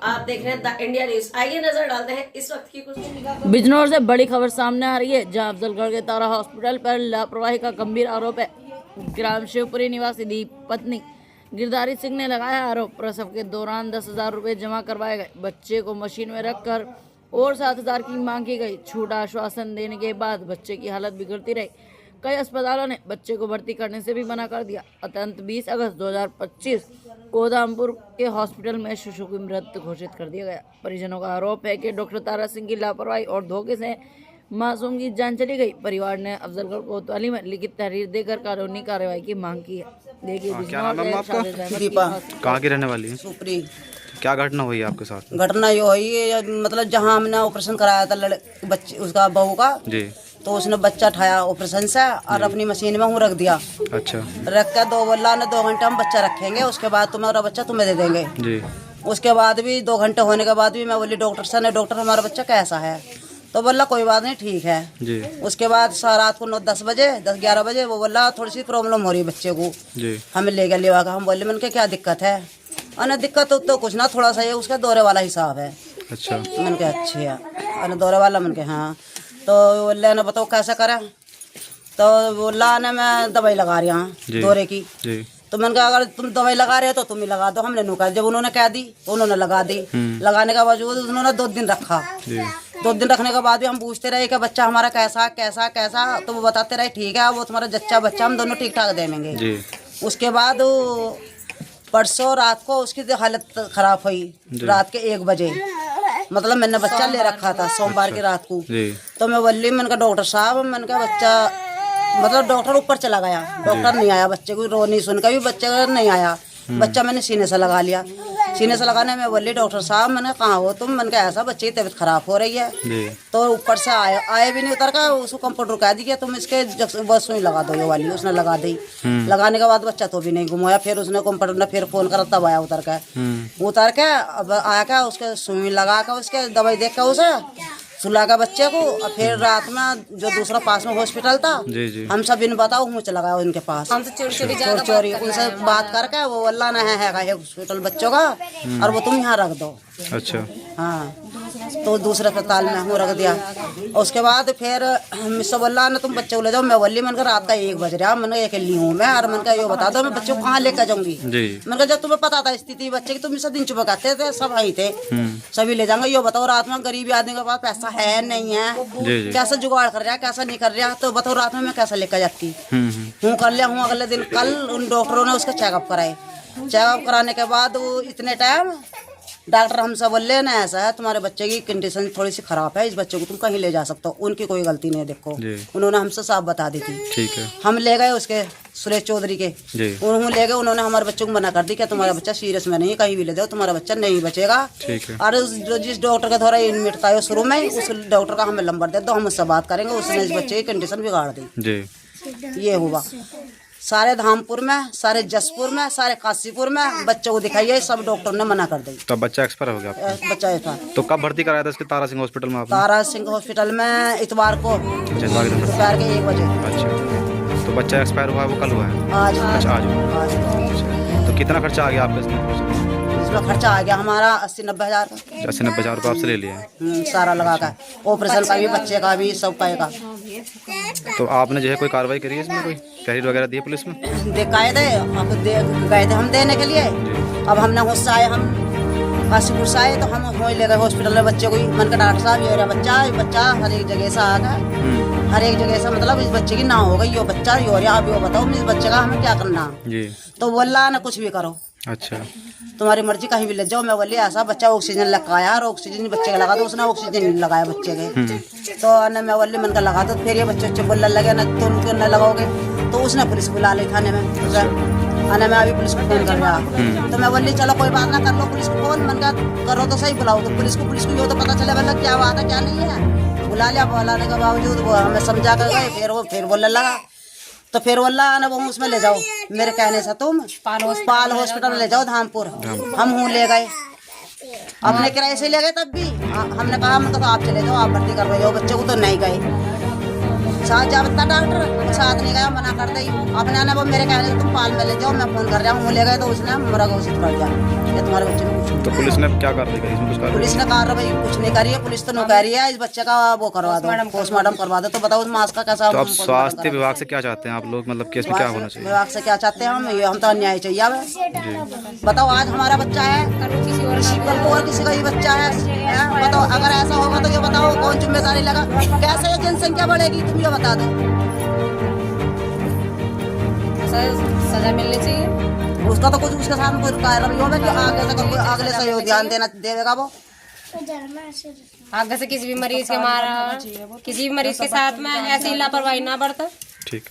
आप देख रहे हैं द इंडिया न्यूज। आइए नजर डालते हैं इस वक्त की कुछ। बिजनौर से बड़ी खबर सामने आ रही है, जहां अफजलगढ़ के तारा हॉस्पिटल पर लापरवाही का गंभीर आरोप है। ग्राम शिवपुरी निवासी दीप पत्नी गिरधारी सिंह ने लगाया आरोप। प्रसव के दौरान 10,000 रुपए जमा करवाए गए, बच्चे को मशीन में रखकर और 7,000 की मांग की गई। झूठा आश्वासन देने के बाद बच्चे की हालत बिगड़ती रही। कई अस्पतालों ने बच्चे को भर्ती करने से भी मना कर दिया। अतंत 20 अगस्त 2025 को उधमपुर के हॉस्पिटल में शिशु की मृत घोषित कर दिया गया। परिजनों का आरोप है कि डॉक्टर तारा सिंह की लापरवाही और धोखे से मासूम की जान चली गई। परिवार ने अफजलगढ़ कोतवाली में लिखित तहरीर देकर कानूनी कार्रवाई की मांग की है। देखिए, कहाँ की रहने वाली है? सुपरी। क्या घटना हुई है आपके साथ? घटना ये हुई है, मतलब जहाँ हमने ऑपरेशन कराया था बच्चे उसका बहू का जी, तो उसने बच्चा उठाया ऑपरेशन से और अपनी मशीन में हूँ रख दिया। अच्छा। रख कर बोला 2 घंटे हम बच्चा रखेंगे, उसके बाद तुम्हारा बच्चा तुम्हें दे देंगे जी। उसके बाद भी 2 घंटे होने के बाद भी मैं बोली डॉक्टर से, ने डॉक्टर हमारा बच्चा कैसा है? तो बोला कोई बात नहीं, ठीक है जी। उसके बाद रात को 9-10 बजे 10-11 बजे वो बोला थोड़ी सी प्रॉब्लम हो रही है बच्चे को जी। हमें ले गया लेवा का। हम बोले मन के क्या दिक्कत है? अने दिक्कत तो कुछ ना, थोड़ा सा ये उसका दौरे वाला हिसाब है। अच्छा। मन के अच्छी है अने दौरे वाला, मन के हाँ। तो बोले ना बताओ कैसे करें? तो बोला ना मैं दवाई लगा रही हूँ दौरे की जी। तो मैंने कहा अगर तुम दवाई लगा रहे हो तो तुम ही लगा दो। हमने नुका जब उन्होंने कह दी तो उन्होंने लगा दी। लगाने के बावजूद उन्होंने 2 दिन रखा। 2 दिन रखने के बाद भी हम पूछते रहे कि बच्चा हमारा कैसा कैसा कैसा, तो वो बताते रहे ठीक है वो तुम्हारा जच्चा बच्चा हम दोनों ठीक ठाक देंगे। उसके बाद परसों रात को उसकी हालत खराब हुई। रात के 1 बजे, मतलब मैंने बच्चा ले रखा था सोमवार की रात को। तो मैं बोली, मैंने कहा डॉक्टर साहब, मैंने कहा बच्चा, मतलब डॉक्टर ऊपर चला गया, डॉक्टर नहीं आया। बच्चे को रो नहीं सुन का भी बच्चा नहीं आया। बच्चा मैंने सीने से लगा लिया। सीने से लगाने में बोली डॉक्टर साहब, मैंने कहाँ हो तुम? मैंने कहा ऐसा बच्चे की तबीयत खराब हो रही है। तो ऊपर से आए भी नहीं उतर का, उसको कंपाउंडर कह दी कि तुम इसके बस सुई लगा दो ये वाली। उसने लगा दी। लगाने के बाद बच्चा तो भी नहीं घुमाया। फिर उसने कंपाउंडर ने फिर फोन करा, तब आया उतर के। अब आया क्या उसके सुई लगा कर उसके दवाई देख कर उसे सुला का बच्चे को। और फिर रात में जो दूसरा पास में हॉस्पिटल था जी। हम सब इन बताओ मुँह चला गया उनके पास, चोरी उनसे बात करके वो अल्लाह ने है हॉस्पिटल बच्चों का और वो तुम यहाँ रख दो। अच्छा। हाँ, तो दूसरे अस्पताल में हूँ रख दिया। उसके बाद फिर सब अल्लाह ने तुम बच्चे को ले जाओ। मैं बोली, मैंने रात का 1 बज रहा, मैंने अकेली हूँ मैं, और मैंने ये बता दो मैं बच्चे को कहाँ लेकर जाऊंगी? मैंने जब तुम्हें पता था स्थिति बच्चे की, तुम इसे दिन चुप करते थे, सब आई थे, सभी ले जाऊंगा। ये बताओ रात में गरीबी आदमी के पास पैसा है नहीं है, कैसे जुगाड़ कर रहा है कैसा नहीं कर रहा? तो बताओ रात में मैं कैसे लेकर जाती हूँ? कर लिया हूँ। अगले दिन कल उन डॉक्टरों ने उसका चेकअप कराए। चेकअप कराने के बाद वो इतने टाइम डॉक्टर हमसे बोले ना ऐसा है तुम्हारे बच्चे की कंडीशन थोड़ी सी खराब है, इस बच्चे को तुम कहीं ले जा सकते हो। उनकी कोई गलती नहीं है, देखो उन्होंने हमसे साफ बता दी थी। ठीक है। हम ले गए उसके सुरेश चौधरी के, उन्होंने ले गए। उन्होंने हमारे बच्चे को मना कर दी कि तुम्हारा बच्चा सीरियस में नहीं, कहीं भी ले जाओ तुम्हारा बच्चा नहीं बचेगा। और जिस डॉक्टर के द्वारा मिटता है शुरू में, उस डॉक्टर का हमें नंबर दे दो, हम उससे बात करेंगे। उसने इस बच्चे की कंडीशन बिगाड़ दी। ये हुआ सारे धामपुर में, सारे जसपुर में, सारे काशीपुर में बच्चों को दिखाइए, सब डॉक्टर ने मना कर दी। तो बच्चा एक्सपायर हो गया? बच्चा था। तो कब भर्ती कराया था इसके तारा सिंह हॉस्पिटल में आपने? तारा सिंह हॉस्पिटल में इतवार को दोपहर के 1 बजे। अच्छा। तो बच्चा एक्सपायर हुआ है, वो कल हुआ है? आज। अच्छा, आज। तो कितना खर्चा आ गया आपका इसमें? खर्चा आ गया हमारा 80-90 हज़ार। 80-90 हज़ार रुपये आपसे ले लिए सारा लगा कर, ऑपरेशन का भी, बच्चे का भी, सब का। तो आपने जो है कोई कार्रवाई करी है इसमें? कोई तहरीर वगैरह दी पुलिस में? गए थे हम देने के लिए। अब हमने होश आए, हम काशीपुर से आए तो हम हो ले गए हॉस्पिटल में बच्चे को। मन का डॉक्टर साहब ये बच्चा हर एक जगह से आ गया, हर एक जगह से, मतलब इस बच्चे की ना हो गई यो बच्चा यो रहा। अब यो बताओ इस बच्चे का हमें क्या करना? तो बोला ना कुछ भी करो। अच्छा। तुम्हारी मर्जी, कहीं भी ले जाओ। मैं बोली ऐसा बच्चा ऑक्सीजन लगाया और ऑक्सीजन बच्चे का लगा दो। उसने ऑक्सीजन लगाया बच्चे के। तो मैं बोली मन का लगा दो। फिर ये बच्चे बोलने लगे ना तुम क्यों न लगाओगे? तो उसने पुलिस बुला ली थाने में। आने में अभी पुलिस को फोन कर रहा। तो मैं बोली चलो कोई बात ना, कर लो पुलिस को फोन। मन का करो तो सही, बुलाओ तो पुलिस को यो तो पता चले मतलब क्या बात है क्या नहीं है। बुला लिया, बुलाने के बावजूद वो हमें समझा कर गए। फिर वो फिर बोलने लगा। तो फिर बोला ना वो उसमें ले जाओ, मेरे कहने से तुम पाल हॉस्पिटल ले जाओ धामपुर। हम हूँ ले गए, अपने किराए से ले गए। तब भी हमने कहा मतलब आप चले जाओ, आप भर्ती करवाइए बच्चे को। तो नहीं गए, साथ जा बता डॉक्टर साथ नहीं गया, मना कर दी अपने आने। वो मेरे कहने तुम पाल में ले जाओ, मैं फोन कर रहा हूँ। वो ले गए तो उसने मुरा घोषित कर दिया ये तुम्हारे बच्चे ने कुछ। तो पुलिस ने क्या कार्रवाई करी इसमें? कुछ पुलिस ने कार्रवाई कुछ नहीं करी है। पुलिस तो नहीं कह रही है, इस बच्चे का वो करवा दो, पोस्टमार्टम करवा दो। तो बताओ उस मास का कैसा? तो आप स्वास्थ्य विभाग से क्या चाहते हैं आप लोग, मतलब केस में क्या होना चाहिए? विभाग से क्या चाहते हैं हम तो अन्याय चाहिए हमें। बताओ आज हमारा बच्चा है, कल को और किसी का ही बच्चा है। बताओ अगर ऐसा होगा तो ये बताओ कौन जिम्मेदारी लगा? कैसे जनसंख्या बढ़ेगी तुम ये बता दो। सजा मिलनी चाहिए उसका तो कुछ उसके साथ कोई कार्रवाई होगा कि आगे से कोई अगले से ध्यान देना देगा वो। आगे से किसी भी मरीज के साथ में ऐसी लापरवाही ना बरते। ठीक।